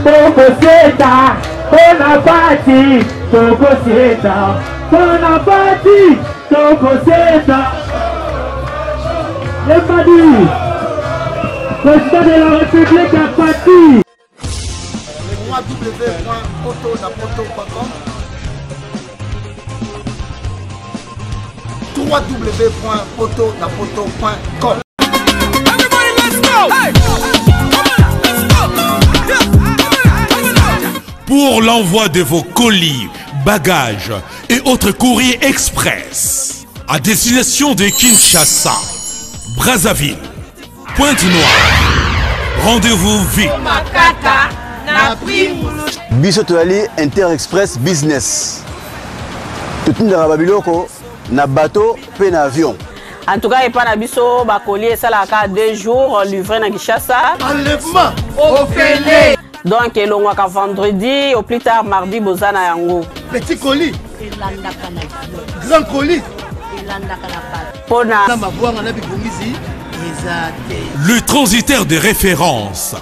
Tokoseta, Bonaparte, Tokoseta, Bonaparte, Tokoseta. Le Madi, président de la République a parti. www.potonapoto.com. Everybody, let's go! Hey! Pour l'envoi de vos colis, bagages et autres courriers express à destination de Kinshasa, Brazzaville, Pointe-Noire, rendez-vous vite. Biso toali Inter-Express Business. Tout le monde na bateau pe na avion. En tout cas, il n'y a pas de bakolier, ça la 2 jours livré à Kinshasa. Enlèvement au Félé. Donc, il y a vendredi, au plus tard mardi, Bozana Yango. Petit colis. Grand colis. Le transitaire de référence.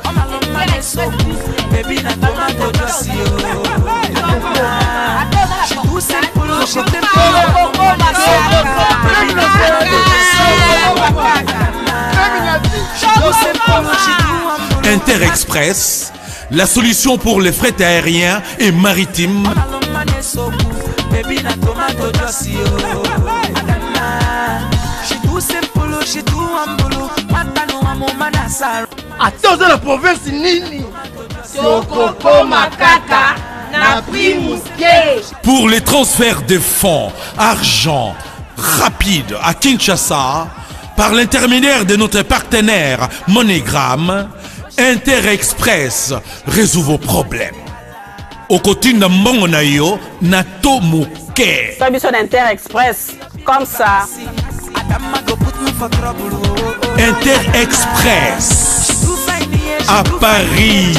Inter-Express, la solution pour les frais aériens et maritimes. Attends la province Nini. Pour les transferts de fonds, argent rapide à Kinshasa, par l'intermédiaire de notre partenaire MoneyGram, Inter-Express résout vos problèmes. Au côté de Mbongonayo, Nato Mouké. Service d'Inter-Express, comme ça. Inter-Express à Paris.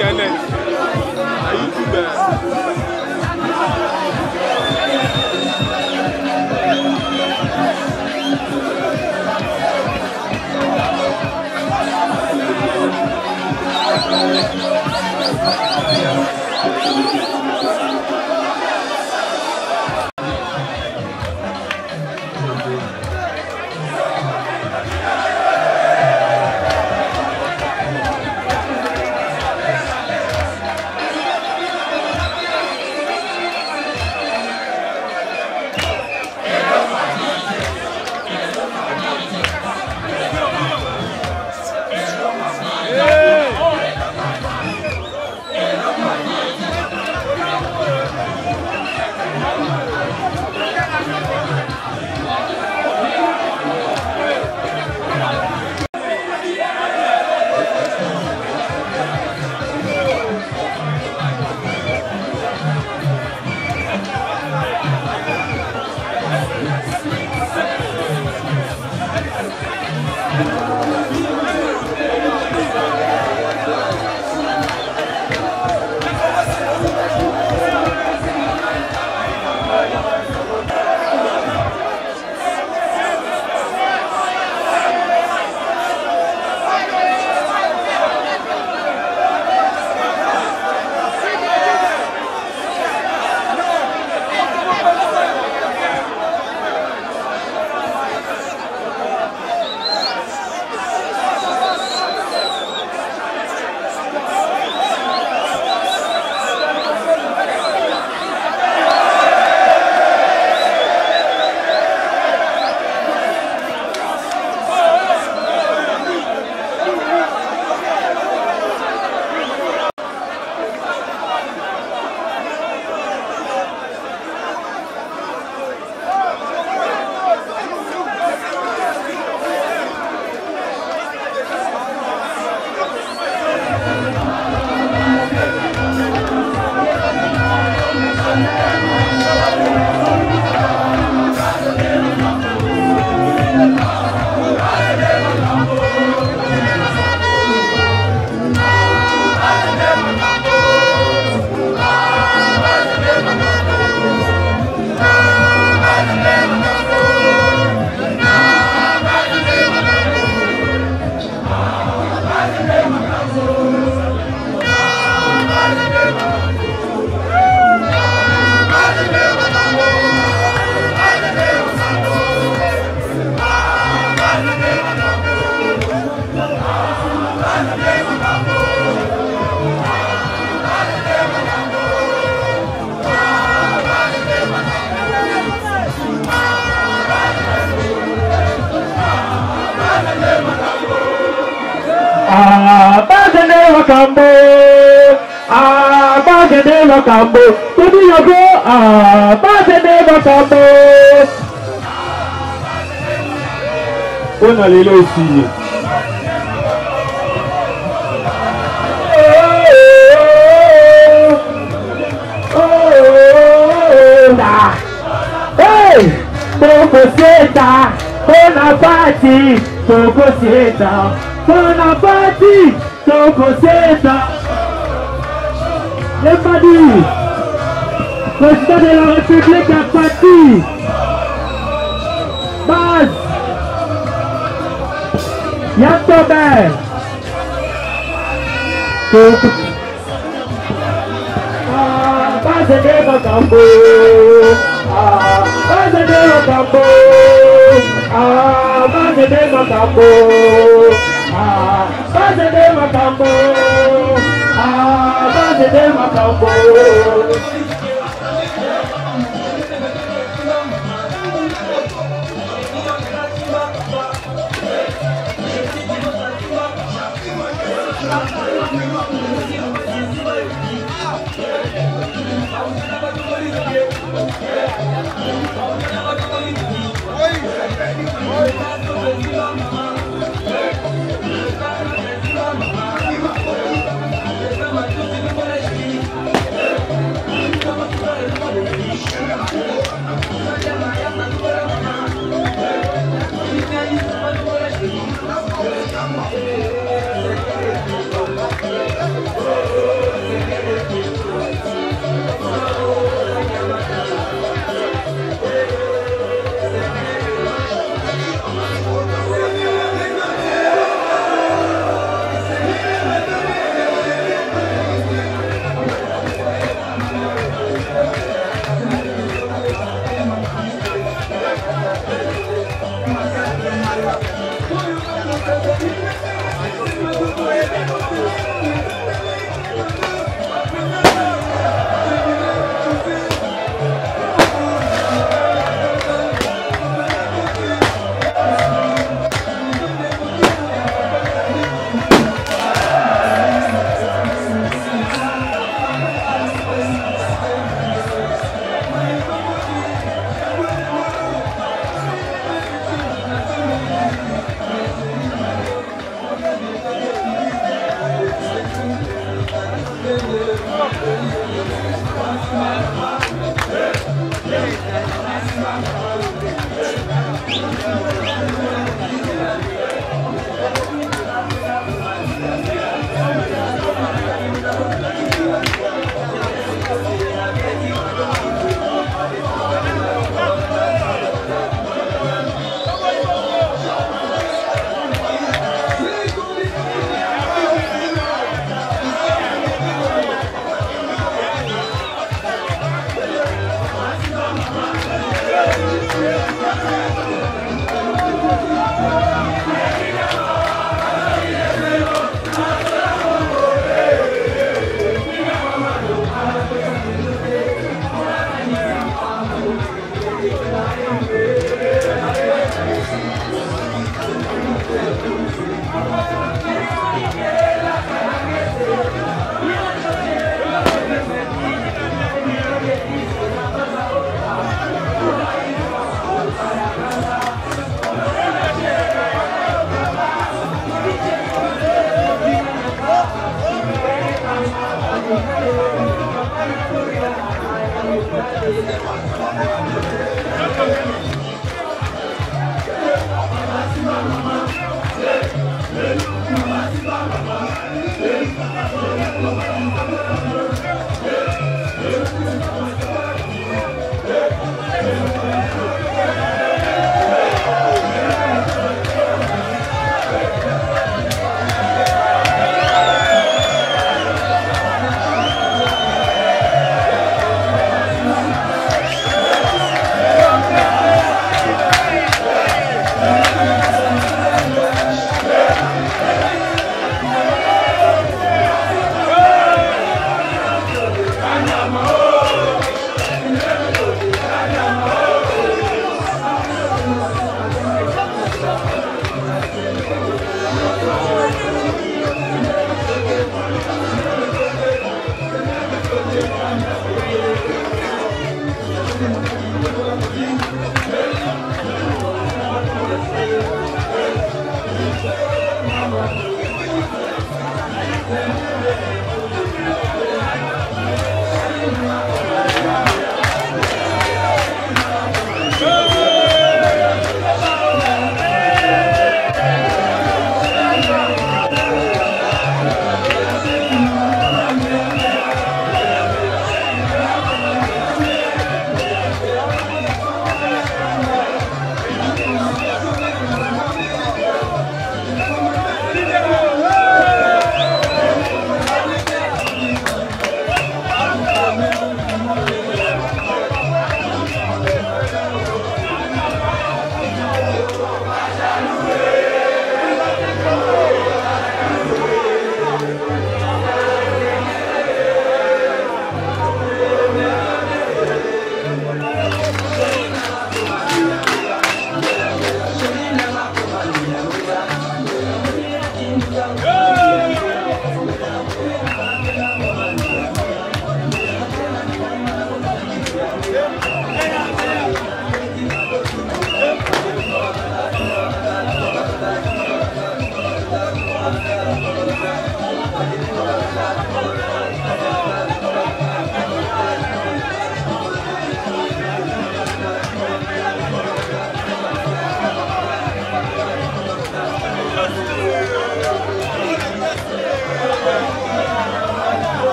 internet. À YouTube. Makambo, Bagede Makambo, to do your go, Bagede Makambo. On a les lots ici. Hey, Tokosieta, Bonaparte, Tokosieta, Bonaparte, Tokosieta. Le Madi, président de la République a parti. Baz, Yantober, Baz de Makambo, Baz de Makambo, Baz de Makambo, Baz de Makambo, Baz de Makambo.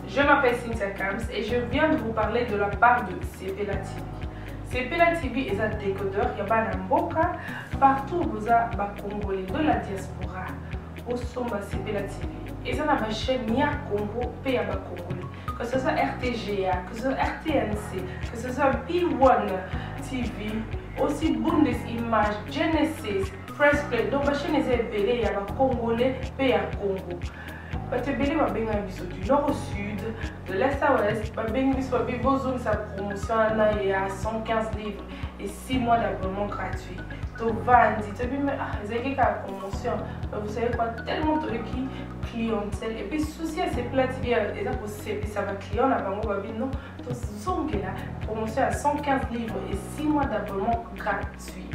Je m'appelle Cynthia Kams et je viens de vous parler de la part de Sepela TV. Sepela TV est un décodeur, il y a un mboka, partout vous avez des Congolais de la diaspora, au sommet Sepela TV. Et ça n'a pas chaîne ni à Congo, pays à Congolais. Que ce soit RTGA, que ce soit RTNC, que ce soit P1 TV, aussi Bundesimage, Genesis, Press Play, donc la chaîne est appelée, il y a des Congolais, pays à Congo. Batebele babenga biso du nord au sud, de l'est à l'ouest, babenga biso babozone sa promotion il y a 115 livres et 6 mois d'abonnement gratuit. Donc vandi, tu dis mais c'est la promotion, vous savez quoi, tellement de clientèle et puis souci à ces plats TV et là pour ça va client là bango babino non, donc zone que la promotion à 115 livres et 6 mois d'abonnement gratuit.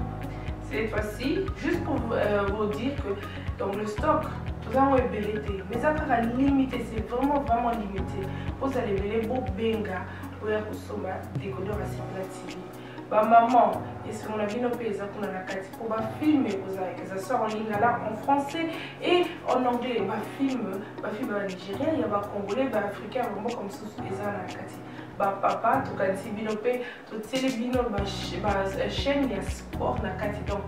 Cette fois-ci, juste pour vous dire que dans le stock, nous avons ébélité, mais ça sera limité, c'est vraiment limité. Vous allez ver beau benga pour consommer décodeur à Sepela TV. Bah maman, et si on a vu nos pays pour la filmer, que ça sort en ligne là en français et en anglais. Bah film nigérien, il y a des congolais, des africains, vraiment comme ça les gens bah papa, tout cas si binopé, tout télébino, chaîne il y a sport na kati donc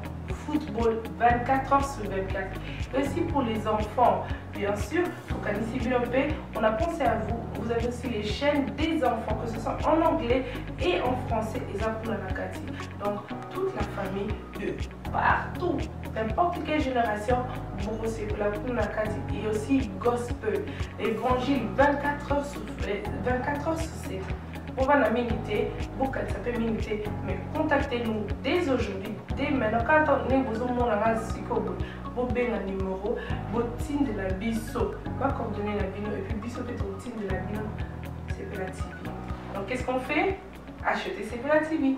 football 24 heures sur 24. Et aussi pour les enfants, bien sûr, tout cas si binopé, on a pensé à vous. Vous avez aussi les chaînes des enfants, que ce soit en anglais et en français, et ça pour la kati. Donc toute la famille de partout, n'importe quelle génération, bon c'est pour la kati et aussi gospel, évangile 24 heures sur 7. On va la miniter, beaucoup ça peut miniter, mais contactez-nous dès aujourd'hui, dès maintenant. Quand on est besoin de vous avez un numéro, vous team de la biso, va coordonner la bino et puis biso peut être team de la bino, Sepela TV. Donc qu'est-ce qu'on fait? Achetez Sepela TV.